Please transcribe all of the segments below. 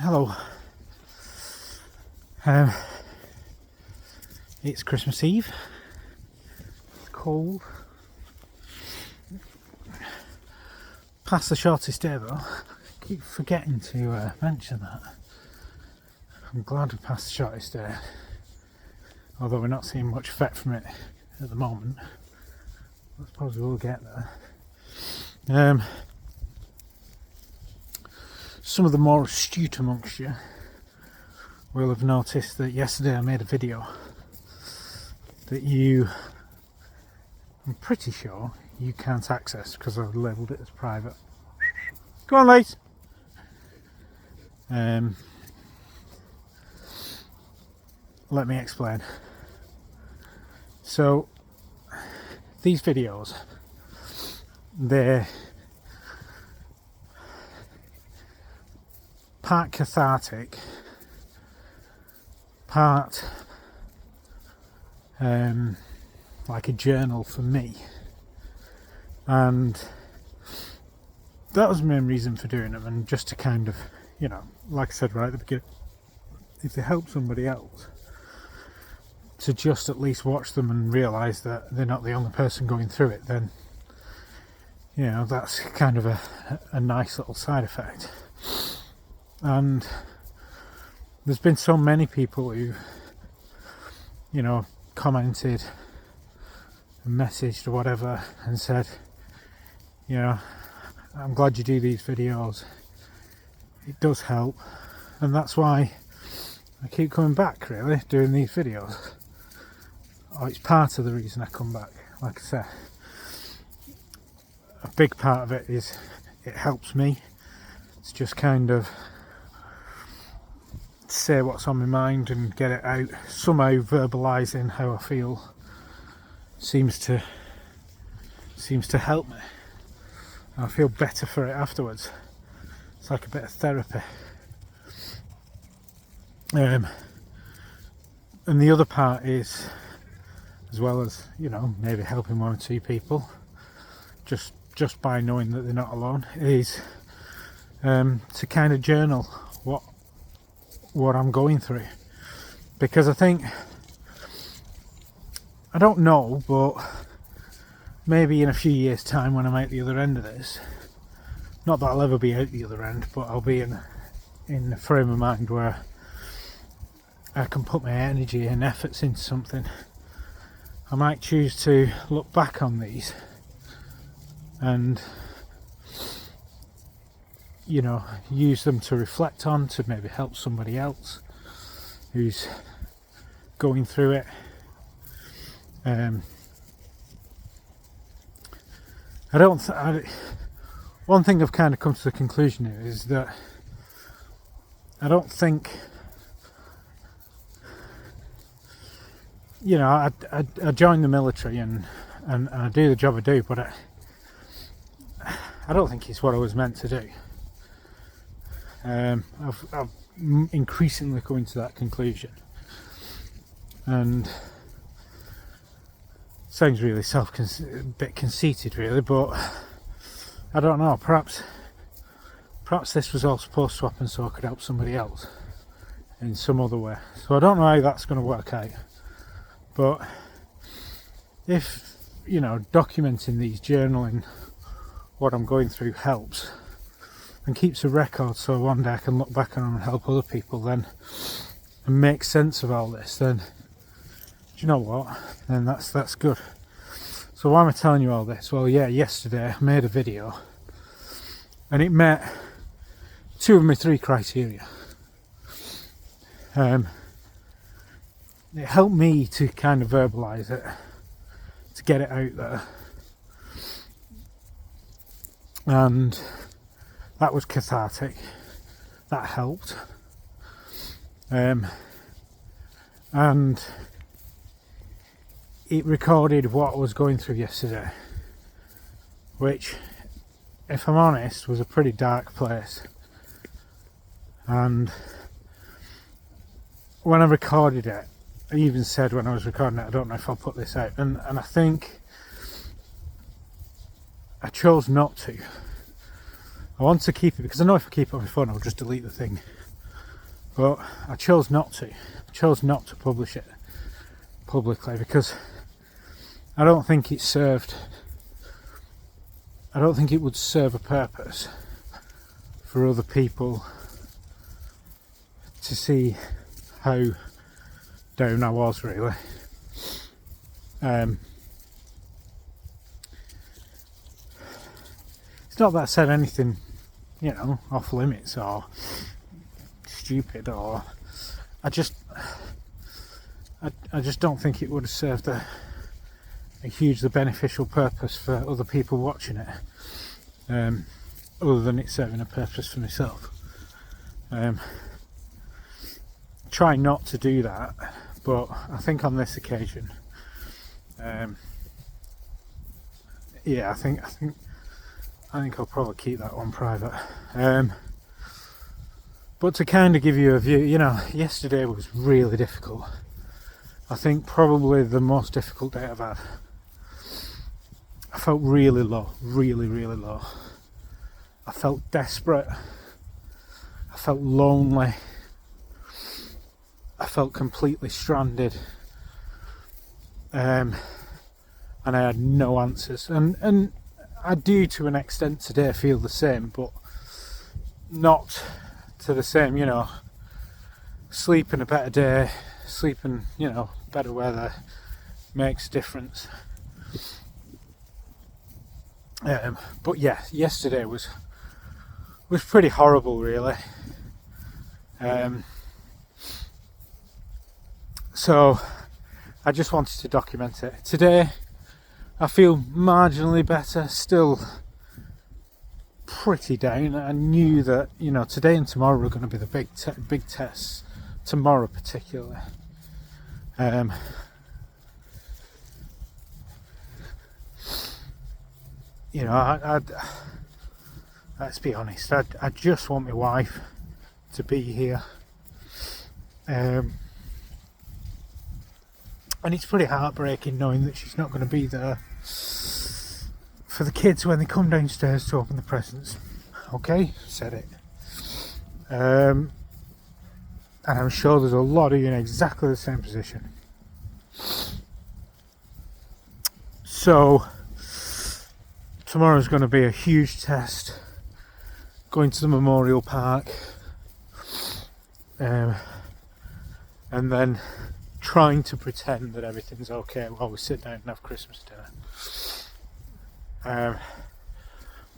Hello. It's Christmas Eve. It's cold. Past the shortest day though. I keep forgetting to mention that. I'm glad we passed the shortest day, although we're not seeing much effect from it at the moment. I suppose we will get there. Some of the more astute amongst you will have noticed that yesterday I made a video that I'm pretty sure you can't access because I've labelled it as private. Go on, Lace! Let me explain. So, these videos, they're part cathartic, part like a journal for me, and that was the main reason for doing them, and just to kind of, like I said right at the beginning, if they help somebody else, to just at least watch them and realise that they're not the only person going through it, then that's kind of a nice little side effect. And there's been so many people who commented and messaged or whatever and said, I'm glad you do these videos, it does help, and that's why I keep coming back, really, doing these videos. It's part of the reason I come back. Like I said, a big part of it is it helps me. It's just kind of say what's on my mind and get it out. Somehow verbalising how I feel seems to help me. I feel better for it afterwards. It's like a bit of therapy. And the other part is, as well as maybe helping one or two people, just by knowing that they're not alone, is to kind of journal what I'm going through, because I don't know, but maybe in a few years' time, when I'm out the other end of this, not that I'll ever be out the other end, but I'll be in a frame of mind where I can put my energy and efforts into something. I might choose to look back on these and use them to reflect on, to maybe help somebody else who's going through it. One thing I've kind of come to the conclusion is that I don't think, I joined the military and I do the job I do, but I don't think it's what I was meant to do. I've increasingly coming to that conclusion, and sounds really a bit conceited, really, but I don't know. Perhaps this was all supposed to happen so I could help somebody else in some other way. So I don't know how that's going to work out. But if documenting these, journaling what I'm going through helps and keeps a record, so one day I can look back on them and help other people, then, and make sense of all this, then do you know what? Then that's good. So why am I telling you all this? Well, yesterday I made a video and it met 2 of my 3 criteria. It helped me to kind of verbalise it, to get it out there, and that was cathartic. That helped, and it recorded what I was going through yesterday, which, if I'm honest, was a pretty dark place. And when I recorded it, I even said when I was recording it, I don't know if I'll put this out, and I think I chose not to. I want to keep it because I know if I keep it on my phone I'll just delete the thing. but I chose not to. I chose not to publish it publicly because I don't think it would serve a purpose for other people to see how down I was, really. It's not that I said anything, off limits or stupid, or I just don't think it would have served a hugely beneficial purpose for other people watching it, other than it serving a purpose for myself. Try not to do that, but I think on this occasion, I think I'll probably keep that one private. But to kind of give you a view, yesterday was really difficult. I think probably the most difficult day I've had. I felt really low, really, really low. I felt desperate. I felt lonely. I felt completely stranded. And I had no answers. And I do, to an extent, today feel the same, but not to the same, sleep in a better day, sleeping, better weather makes a difference. But yeah, yesterday was pretty horrible, really. So I just wanted to document it. Today I feel marginally better, still pretty down. I knew that, today and tomorrow are going to be the big tests, tomorrow particularly. Let's be honest, I just want my wife to be here. And it's pretty heartbreaking knowing that she's not going to be there for the kids when they come downstairs to open the presents. Okay, said it. And I'm sure there's a lot of you in exactly the same position. So tomorrow's going to be a huge test. Going to the Memorial Park, and then trying to pretend that everything's okay while we sit down and have Christmas dinner.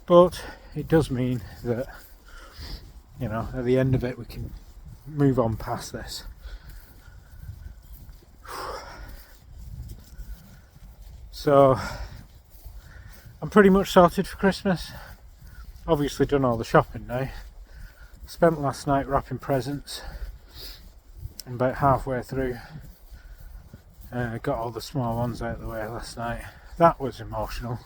But it does mean that, at the end of it we can move on past this. So I'm pretty much sorted for Christmas. Obviously done all the shopping now. Spent last night wrapping presents. I'm about halfway through. Got all the small ones out of the way last night. That was emotional.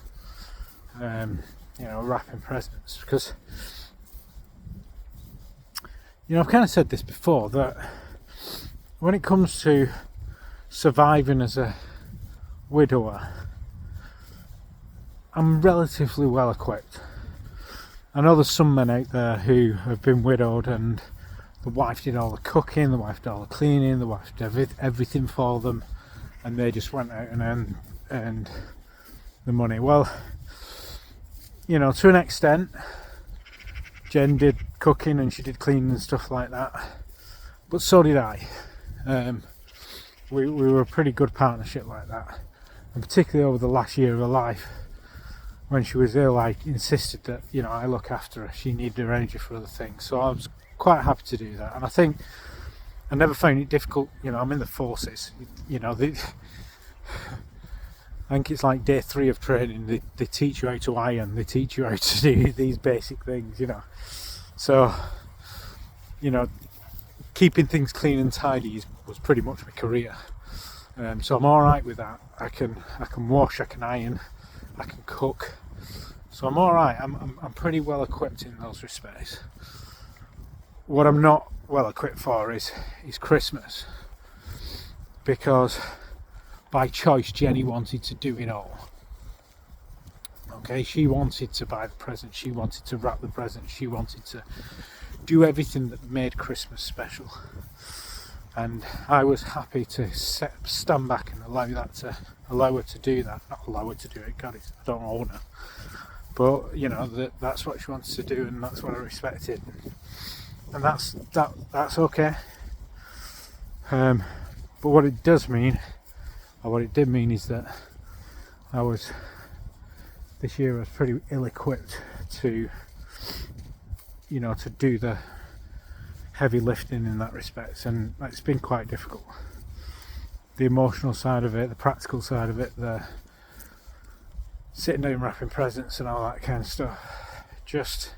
Wrapping presents, because I've kind of said this before, that when it comes to surviving as a widower, I'm relatively well equipped. I know there's some men out there who have been widowed and the wife did all the cooking, the wife did all the cleaning, the wife did everything for them, and they just went out and earned the money. Well, to an extent, Jen did cooking and she did cleaning and stuff like that, but so did I. We were a pretty good partnership like that, and particularly over the last year of her life. When she was ill, I insisted that, I look after her. She needed her energy for other things. So I was quite happy to do that. And I think I never found it difficult. I'm in the forces. I think it's like day 3 of training. They teach you how to iron. They teach you how to do these basic things, So, keeping things clean and tidy was pretty much my career. So I'm all right with that. I can wash, I can iron, I can cook, so I'm all right. I'm pretty well equipped in those respects. What I'm not well equipped for is Christmas, because by choice Jenny wanted to do it all. Okay, she wanted to buy the present, she wanted to wrap the present, she wanted to do everything that made Christmas special. And I was happy to stand back and allow her to do that. Not allow her to do it, God, I don't own her. But, you know, that's what she wants to do, and that's what I respected. And that's okay. But what it does mean, or what it did mean, is that this year I was pretty ill-equipped to, you know, to do the heavy lifting in that respect, and it's been quite difficult. The emotional side of it, the practical side of it, the sitting down wrapping presents and all that kind of stuff, just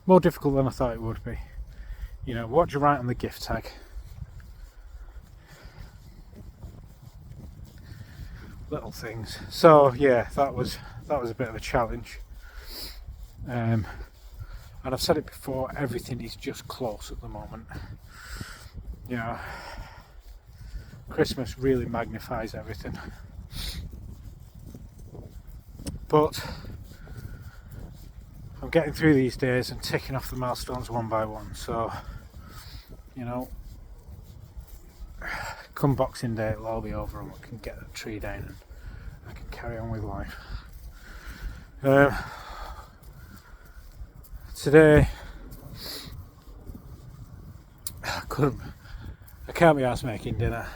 more difficult than I thought it would be. You know, what do you write on the gift tag? Little things. So yeah, that was a bit of a challenge. And I've said it before, everything is just close at the moment. You know, Christmas really magnifies everything. But I'm getting through these days and ticking off the milestones one by one. So, you know, come Boxing Day it'll all be over and we can get the tree down and I can carry on with life. Today I can't be arsed making dinner,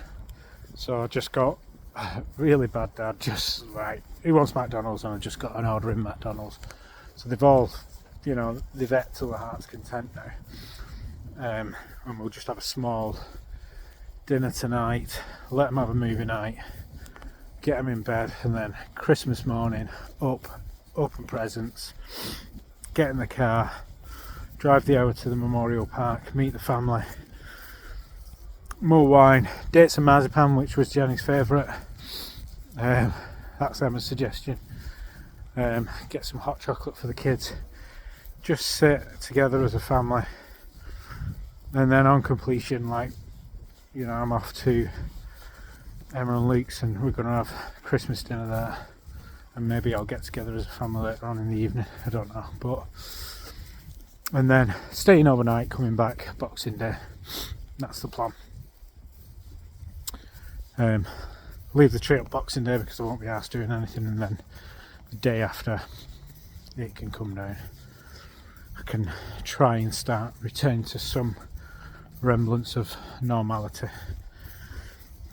so I just got really bad dad, just like, he wants McDonald's, and I just got an order in McDonald's. So they've all, you know, they've ate till their heart's content now. And we'll just have a small dinner tonight, let them have a movie night, get them in bed, and then Christmas morning, open presents, get in the car, drive the hour to the Memorial Park, meet the family, more wine, dates and marzipan, which was Jenny's favourite. That's Emma's suggestion. Get some hot chocolate for the kids, just sit together as a family, and then on completion, like, you know, I'm off to Emma and Luke's and we're going to have Christmas dinner there, and maybe I'll get together as a family later on in the evening, I don't know, but, and then staying overnight, coming back Boxing Day. That's the plan. Leave the tree up Boxing Day because I won't be asked doing anything, and then the day after it can come down. I can try and return to some remnants of normality.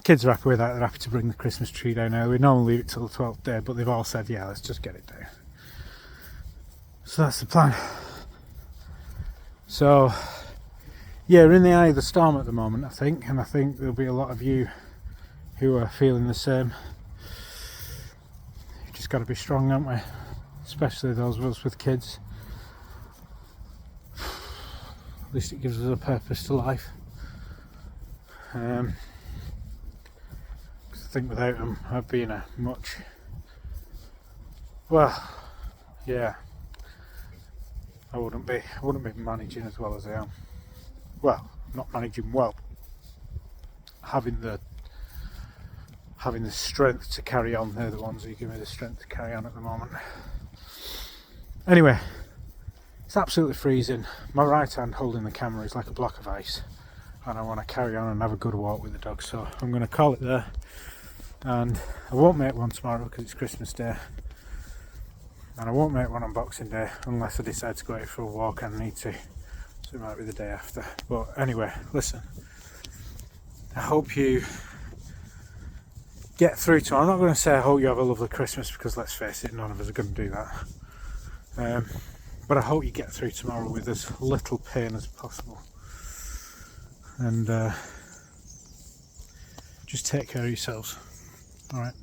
Kids are happy with that, they're happy to bring the Christmas tree down early. We normally leave it till the 12th day, but they've all said, yeah, let's just get it down. So that's the plan. So yeah, we're in the eye of the storm at the moment, I think, and I think there'll be a lot of you who are feeling the same. You've just got to be strong, haven't we? Especially those of us with kids. At least it gives us a purpose to life. Because I think without them I'd be in a much, well, yeah, I wouldn't be managing as well as I am. Well, not managing well, having the strength to carry on. They're the ones who give me the strength to carry on at the moment. Anyway, it's absolutely freezing. My right hand holding the camera is like a block of ice, and I want to carry on and have a good walk with the dog, so I'm going to call it there. And I won't make one tomorrow because it's Christmas Day, and I won't make one on Boxing Day unless I decide to go out for a walk and need to, so it might be the day after. But anyway, listen, I hope you get through to. I'm not going to say I hope you have a lovely Christmas, because let's face it, none of us are going to do that. But I hope you get through tomorrow with as little pain as possible. And just take care of yourselves. Alright.